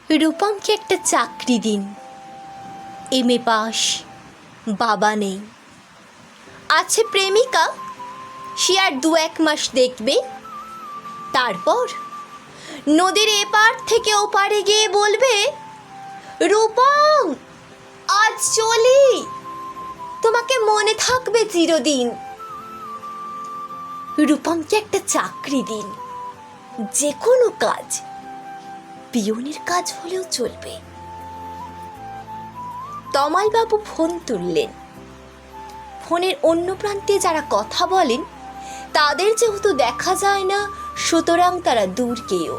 রূপমকে একটা চাকরি দিন। এমএ পাস, বাবা নেই, আছে প্রেমিকা, সে আর 2-1 মাস দেখবে। তারপর নদীর এপার থেকে ওপারে গিয়ে বলবে, রূপম আজ চলি, তোমাকে মনে থাকবে চিরদিন। রূপমকে একটা চাকরি দিন, যে কোনো কাজ, পিয়নের কাজ হলেও চলবে। তমালবাবু ফোন তুললেন। ফোনের অন্য প্রান্তে যারা কথা বলেন তাদের যেহেতু দেখা যায় না, সুতরাং তারা দূর কেউ।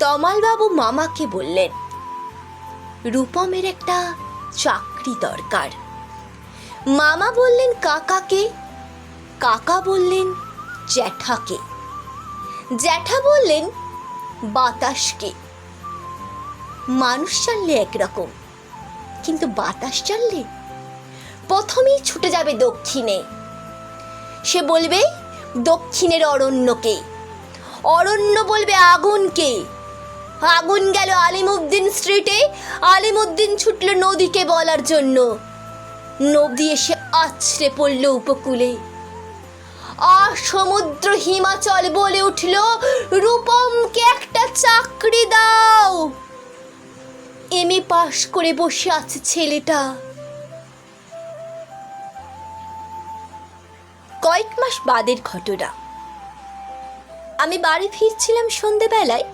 তমালবাবু মামাকে বললেন, রূপমের একটা চাকরি দরকার। মামা বললেন কাকাকে, কাকা বললেন জ্যাঠাকে, জ্যাঠা বললেন বাতাসকে। মানুষ জানলে একরকম, কিন্তু বাতাস জানলে প্রথমেই ছুটে যাবে দক্ষিণে। সে বলবে দক্ষিণের অরণ্যকে, অরণ্য বলবে আগুনকে। আগুন গেল আলিমুদ্দিন স্ট্রিটে, আলিমুদ্দিন ছুটল নদীকে বলার জন্য। নদী এসে আছড়ে পড়ল উপকূলে। সমুদ্র হিমাচল বলে উঠল, রূপমকে একটা চাকরি দাও। এমএ পাশ করে বসে আছে ছেলেটা। কয়েক মাস বাদের ঘটনা। আমি বাড়ি ফিরছিলাম সন্ধেবেলায়।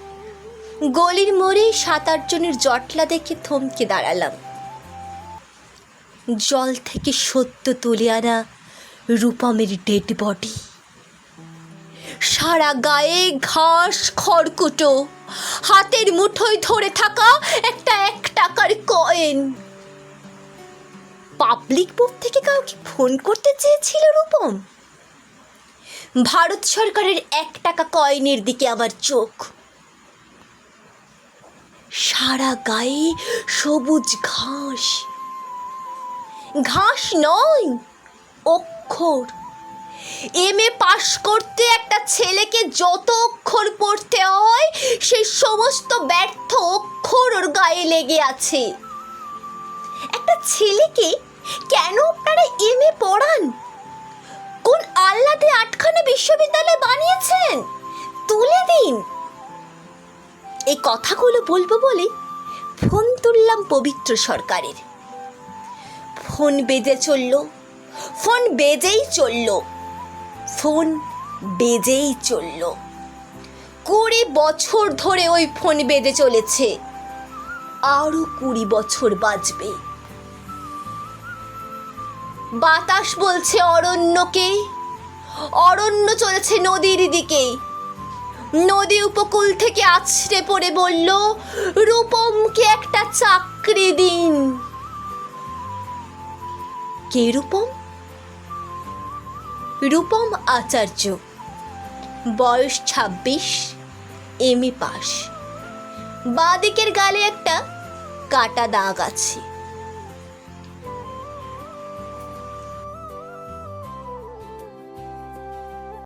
গলির মোড়ে 7-8 জনের জটলা দেখে থমকে দাঁড়ালাম। জল থেকে সদ্য তুলে আনা রূপমের ডেড বডি, সারা গায়ে ঘাস খড়কুটো, হাতের মুঠোয় ধরে থাকা একটা 1 টাকার কয়েন। পাবলিক বুক থেকে কাউকে ফোন করতে চেয়েছিল রূপম। ভারত সরকারের 1 টাকা কয়েনের দিকে আমার চোখ। সারা গায়ে সবুজ ঘাস, ঘাস নয়, অক্ষর। এমএ পাশ করতে একটা ছেলেকে যত অক্ষর পড়তে হয়, সেই সমস্ত ব্যর্থ অক্ষর ওর গায়ে লেগে আছে। একটা ছেলেকে কেন আপনারা এমএ পড়ান? কোন আহ্লাদে 8খানা বিশ্ববিদ্যালয় বানিয়েছেন? তুলে দিন। এই কথাগুলো বলবো বলে ফোন তুললাম পবিত্র সরকারের। ফোন বেজে চলল, ফোন বেজেই চলল, ফোন বেজেই চলল। 20 বছর ধরে ওই ফোন বেজে চলেছে, আরো 20 বছর বাজবে। বাতাস বলছে অরণ্যকে, অরণ্য চলেছে নদীর দিকে। নদী উপকূল থেকে আছড়ে পড়ে বলল, রূপমকে একটা চাকরি দিন। কে রূপম? রূপম আচার্য, বয়স 26, এমএ পাস। বাঁ দিকের গালে একটা কাটা দাগ আছে।